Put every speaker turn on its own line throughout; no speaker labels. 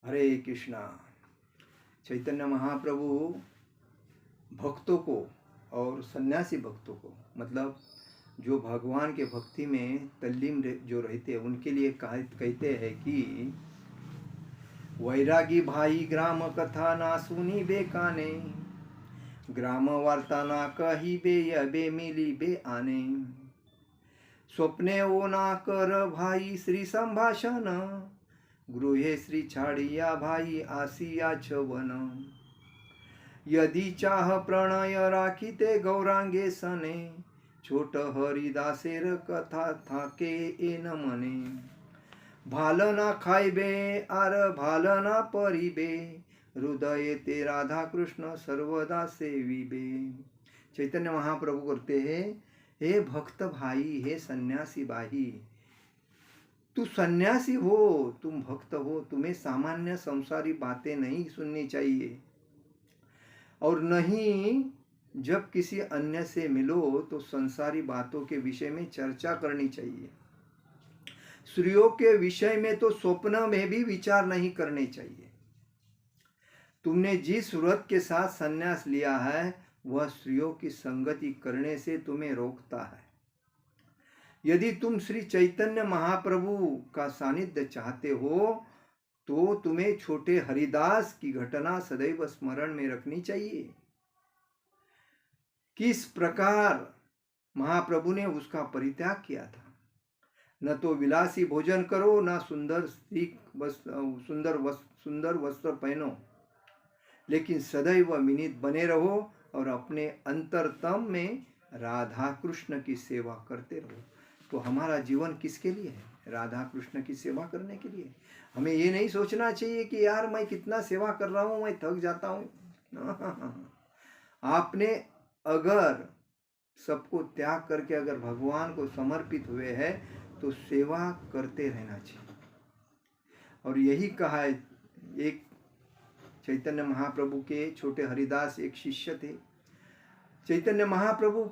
हरे कृष्णा। चैतन्य महाप्रभु भक्तों को और सन्यासी भक्तों को, मतलब जो भगवान के भक्ति में तल्लीन जो रहते हैं, उनके लिए कहते हैं कि वैरागी भाई ग्राम कथा ना सुनी बे काने, ग्राम वार्ता ना कही बे यबे मिली बे आने, स्वप्ने ओ ना कर भाई श्री संभाषण, गृहे श्री छाड़िया भाई आसिया छवन, यदि चाह प्रणय राखिते गौरांगे सने, छोट हरिदासेर कथा थाके एन मने, भाल ना खाइबे आर भाल ना परिबे, हृदय ते राधा कृष्ण सर्वदा सेविबे। चैतन्य महाप्रभु करते हैं, हे भक्त भाई, हे सन्यासी भाई, तू सन्यासी हो, तुम भक्त हो, तुम्हें सामान्य संसारी बातें नहीं सुननी चाहिए, और नहीं जब किसी अन्य से मिलो तो संसारी बातों के विषय में चर्चा करनी चाहिए। स्त्रियों के विषय में तो स्वप्न में भी विचार नहीं करने चाहिए। तुमने जिस व्रत के साथ संन्यास लिया है वह स्त्रियों की संगति करने से तुम्हें रोकता है। यदि तुम श्री चैतन्य महाप्रभु का सानिध्य चाहते हो तो तुम्हें छोटे हरिदास की घटना सदैव स्मरण में रखनी चाहिए। किस प्रकार महाप्रभु ने उसका परित्याग किया था। न तो विलासी भोजन करो, न सुंदर वस्त्र पहनो, लेकिन सदैव विनीत बने रहो और अपने अंतरतम में राधा कृष्ण की सेवा करते रहो। तो हमारा जीवन किसके लिए है? राधा कृष्ण की सेवा करने के लिए। हमें ये नहीं सोचना चाहिए कि यार मैं कितना सेवा कर रहा हूँ, मैं थक जाता हूँ। आपने अगर सबको त्याग करके अगर भगवान को समर्पित हुए हैं तो सेवा करते रहना चाहिए। और यही कहा है, एक चैतन्य महाप्रभु के छोटे हरिदास एक शिष्य थे। चैतन्य महाप्रभु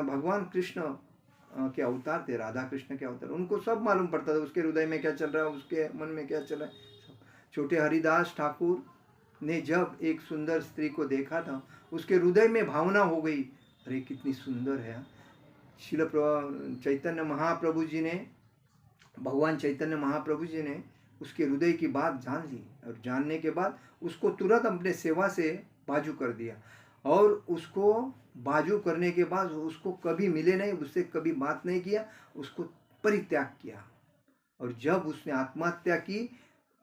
भगवान कृष्ण के अवतार थे, राधा कृष्ण के अवतार। उनको सब मालूम पड़ता था उसके हृदय में क्या चल रहा है, उसके मन में क्या चल रहा है। छोटे हरिदास ठाकुर ने जब एक सुंदर स्त्री को देखा था, उसके हृदय में भावना हो गई, अरे कितनी सुंदर है। श्रील चैतन्य महाप्रभु जी ने, भगवान चैतन्य महाप्रभु जी ने उसके हृदय की बात जान ली, और जानने के बाद उसको तुरंत अपने सेवा से बाजू कर दिया। और उसको बाजू करने के बाद उसको कभी मिले नहीं, उससे कभी बात नहीं किया, उसको परित्याग किया। और जब उसने आत्महत्या की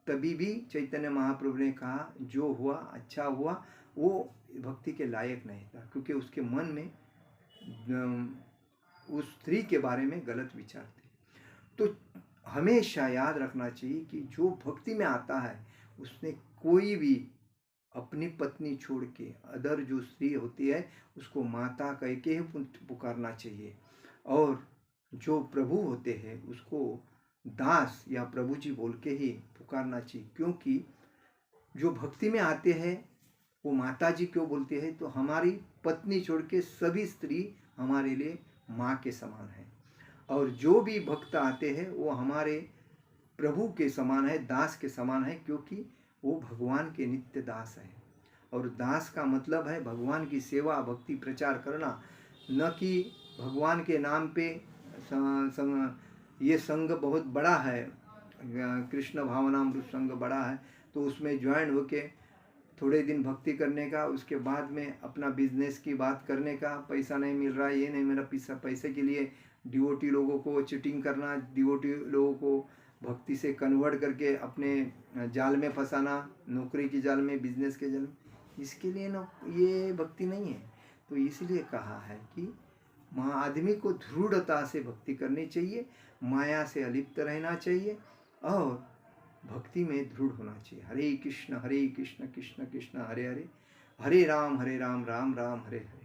तभी भी चैतन्य महाप्रभु ने कहा जो हुआ अच्छा हुआ, वो भक्ति के लायक नहीं था, क्योंकि उसके मन में उस स्त्री के बारे में गलत विचार थे। तो हमेशा याद रखना चाहिए कि जो भक्ति में आता है उसने कोई भी अपनी पत्नी छोड़ के अदर जो स्त्री होती है उसको माता कह के ही पुकारना चाहिए, और जो प्रभु होते हैं उसको दास या प्रभु जी बोल के ही पुकारना चाहिए। क्योंकि जो भक्ति में आते हैं वो माता जी क्यों बोलते हैं, तो हमारी पत्नी छोड़ के सभी स्त्री हमारे लिए माँ के समान है। और जो भी भक्त आते हैं वो हमारे प्रभु के समान है, दास के समान है, क्योंकि वो भगवान के नित्य दास है। और दास का मतलब है भगवान की सेवा भक्ति प्रचार करना, न कि भगवान के नाम पे ये संघ बहुत बड़ा है, कृष्ण भावनामृत संघ बड़ा है, तो उसमें ज्वाइन होके थोड़े दिन भक्ति करने का, उसके बाद में अपना बिजनेस की बात करने का, पैसा नहीं मिल रहा है, ये नहीं मेरा पैसे के लिए डिवोटी लोगों को चीटिंग करना, डिवोटी लोगों को भक्ति से कन्वर्ट करके अपने जाल में फंसाना, नौकरी की जाल में, बिजनेस के जाल में, इसके लिए ना ये भक्ति नहीं है। तो इसलिए कहा है कि आदमी को दृढ़ता से भक्ति करनी चाहिए, माया से अलिप्त रहना चाहिए और भक्ति में दृढ़ होना चाहिए। हरे कृष्ण कृष्ण कृष्ण हरे हरे, हरे राम राम राम हरे हरे।